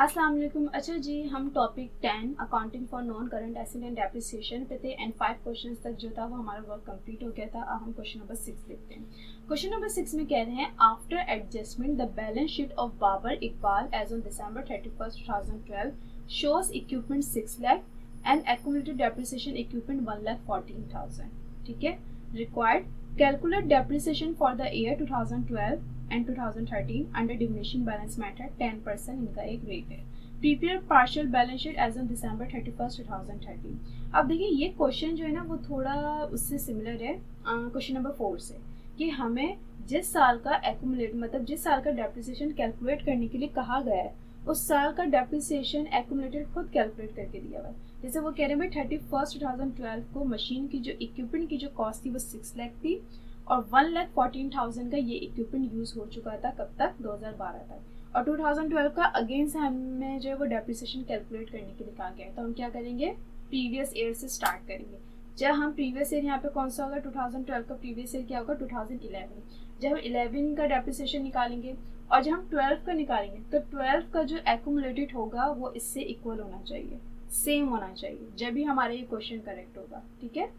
अस्सलाम वालेकुम। अच्छा जी, हम topic 10 accounting for non current asset and depreciation पे थे एंड 5 क्वेश्चंस तक जो था वो हमारा वर्क कंप्लीट हो गया था। अब हम क्वेश्चन नंबर 6 देखते हैं। क्वेश्चन नंबर 6 में कह रहे हैं after adjustment the balance sheet of Babar Iqbal as on December 31st 2012 shows equipment 6 lakh and accumulated depreciation equipment 1,14,000। ठीक है। Required calculate depreciation for the year 2012 and 2013 under diminishing balance method 10% इनका एक रेट है। Prepare partial balance sheet as on December 31st 2013। अब देखिए ये question जो है ना वो थोड़ा उससे सिमिलर है क्वेश्चन नंबर 4 से, कि हमें जिस साल का एक्यूमुलेट मतलब जिस साल का डेप्रिसिएशन कैलकुलेट करने के लिए कहा गया है उस साल का डेप्रिसिएशन एक्यूमुलेटेड खुद कैलकुलेट करके दिया हुआ है। जैसे वो कह रहे हैं 31st 2012 को मशीन की जो इक्विपमेंट की जो कॉस्ट थी वो 6 लाख थी और 1,14,000 का ये इक्विपमेंट यूज हो चुका था कब तक, 2012 तक। और 2012 का अगेन से हमें जो है वो डेप्रिसिएशन कैलकुलेट करने के लिए कहा गया है। तो हम क्या करेंगे, प्रीवियस ईयर से स्टार्ट करेंगे। जब हम प्रीवियस ईयर यहाँ पे कौन सा होगा, 2012 का प्रीवियस ईयर क्या होगा, 2011। जब हम 11 का डेप्रिसिएशन निकालेंगे और जब हम 12 का निकालेंगे तो 12 का जो एक्यूमुलेटेड होगा वो इससे इक्वल होना चाहिए, सेम होना चाहिए, जब भी हमारा ये क्वेश्चन करेक्ट होगा। ठीक है।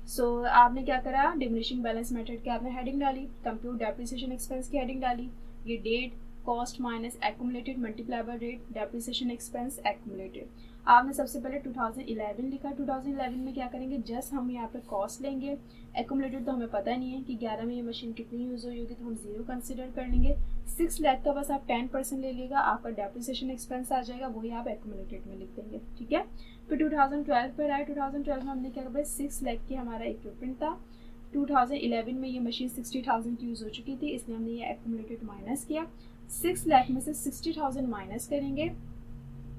सो आपने क्या करा, डिमिनिशिंग बैलेंस मेथड की आपने हेडिंग डाली, कंप्यूट डेप्रिसिएशन एक्सपेंस की हेडिंग डाली, ये date cost minus accumulated multiply by rate depreciation expense accumulated. आपने सबसे पहले 2011 लिखा। 2011 में क्या करेंगे, जस्ट हम यहाँ पे कॉस्ट लेंगे, एक्यूमुलेटेड तो हमें पता नहीं है कि 11 में ये मशीन कितनी यूज हुई होगी तो हम 0 कंसिडर कर लेंगे। 6 लाख का बस आप 10% ले लीजिएगा, आपका डेप्रिसिएशन एक्सपेंस आ जाएगा, वही आप एक्यूमुलेटेड में लिख देंगे। ठीक है। फिर 2012 पर आए। 2012 में हमने क्या करा, 6 लाख की हमारा इक्विपमेंट था। 2011 में ये मशीन 60,000 की यूज हो चुकी थी, इसलिए हमने ये एक्यूमुलेटेड माइनस किया। 6 लाख में से 60,000 माइनस करेंगे,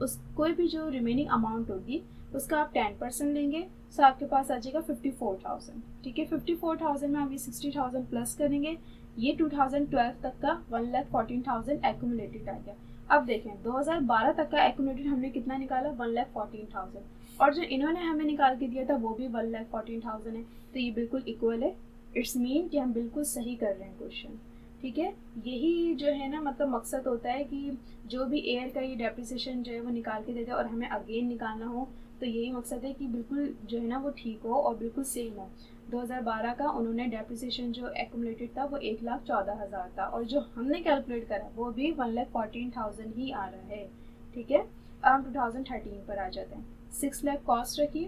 उस कोई भी जो रिमेनिंग अमाउंट होगी उसका आप 10% लेंगे, सो आपके पास आ जाएगा 54,000। ठीक है। 54,000 में हम ये 60,000 प्लस करेंगे, ये 2012 तक का 1,14,000 एक्यूमुलेटेड आ गया। अब देखें 2012 तक का एक्यूमुलेटेड हमने कितना निकाला, 1,14,000, और जो इन्होंने हमें निकाल के दिया था वो भी 1,14,000 है, तो ये बिल्कुल इक्वल है। इट्स मीन कि हम बिल्कुल सही कर रहे हैं क्वेश्चन। ठीक है। यही जो है ना मतलब मकसद होता है कि जो भी एयर का ये डेप्रिसिएशन जो है वो निकाल के देते हैं और हमें अगेन निकालना हो, तो यही मकसद है कि बिल्कुल जो है ना वो ठीक हो और बिल्कुल सेम हो। 2012 का उन्होंने डेप्रिसिएशन जो एक्यूमुलेटेड था वो 1,14,000 था और जो हमने कैलकुलेट करा वो भी 1,14,000 ही आ रहा है। ठीक है। अब हम 2013 पर आ जाते हैं। 6 लाख कॉस्ट रखी।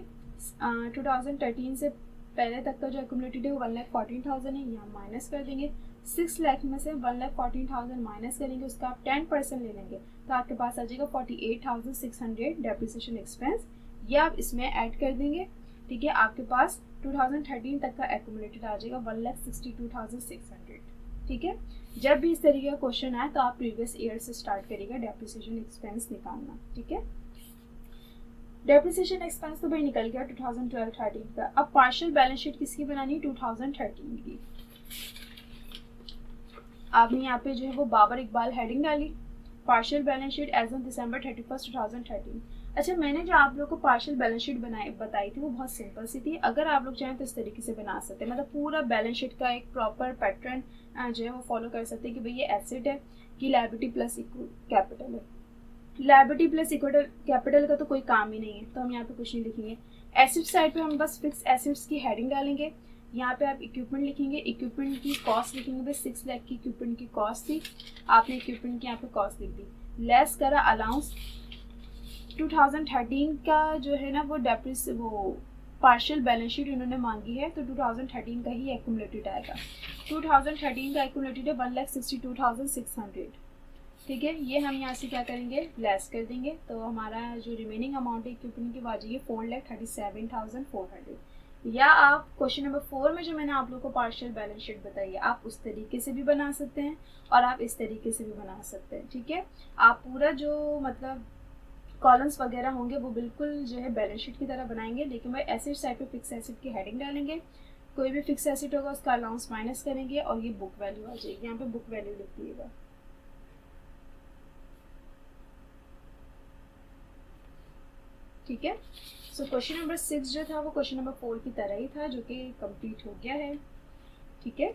2013 से पहले तक का जो एक्यूमुलेटेड है वो 1,14,000 है, ये हम माइनस कर देंगे। 6 लाख में से 1,14,000 माइनस करेंगे, उसका आप 10% ले लेंगे तो आपके पास आ जाएगा 48,600 डेप्रिसिएशन एक्सपेंस, ये आप इसमें ऐड कर देंगे। ठीक है। आपके पास 2013 तक का एक्यूमुलेटेड आ जाएगा 1,62,600। ठीक है। जब भी इस तरीके का क्वेश्चन आए तो आप प्रीवियस ईयर से स्टार्ट करिएगा डेप्रिसिएशन एक्सपेंस निकालना। ठीक है। डेप्रिसिएशन एक्सपेंस तो भाई निकल गया 2012-13 का। अब पार्शियल बैलेंस शीट किसकी बनानी है, 2013 की। आपने यहाँ पे जो है वो बाबर इकबाल हेडिंग डाली, partial balance sheet as on December 31st 2013। अच्छा, मैंने जो आप लोग को पार्शियल बैलेंस शीट बताई थी वो बहुत सिंपल सी थी। अगर आप लोग चाहें तो इस तरीके से बना सकते हैं, मतलब पूरा बैलेंस शीट का एक प्रॉपर पैटर्न जो है वो फॉलो कर सकते हैं कि भाई ये एसेट है कि लायबिलिटी प्लस कैपिटल है। लायबिलिटी प्लस इक्विटी कैपिटल का तो कोई काम ही नहीं है, तो हम यहाँ पे कुछ नहीं लिखेंगे। एसेट साइड पे हम बस फिक्स एसेट्स की हेडिंग डालेंगे। यहाँ पे आप इक्विपमेंट लिखेंगे, इक्विपमेंट की कॉस्ट लिखेंगे, बस 6 लाख की इक्विपमेंट की कॉस्ट थी, आपने इक्विपमेंट की यहाँ पे कॉस्ट लिख दी। लेस करा अलाउंस। 2013 का जो है ना वो पार्शियल बैलेंस शीट उन्होंने मांगी है तो 2013 का ही एक्यूमुलेटेड आएगा। 2013 का एक्यूमुलेटेड है 1,62,600। ठीक है। ये हम यहाँ से क्या करेंगे, लेस कर देंगे, तो हमारा जो रिमेनिंग अमाउंट है इक्विपमेंट की वो आ जाएगी 4,37,400। या आप क्वेश्चन नंबर 4 में जो मैंने आप लोगों को पार्शियल बैलेंस शीट बताई है आप उस तरीके से भी बना सकते हैं और आप इस तरीके से भी बना सकते हैं। ठीक है। आप पूरा जो मतलब कॉलम्स वगैरह होंगे वो बिल्कुल जो है बैलेंस शीट की तरह बनाएंगे, लेकिन भाई एसेट साइड पे फिक्स एसेट की हेडिंग डालेंगे, कोई भी फिक्स एसेट होगा उसका अलाउंस माइनस करेंगे और ये बुक वैल्यू आ जाएगी, यहाँ पे बुक वैल्यू लिख दिएगा। ठीक है। सो क्वेश्चन नंबर 6 जो था वो क्वेश्चन नंबर 4 की तरह ही था, जो कि कंप्लीट हो गया है। ठीक है।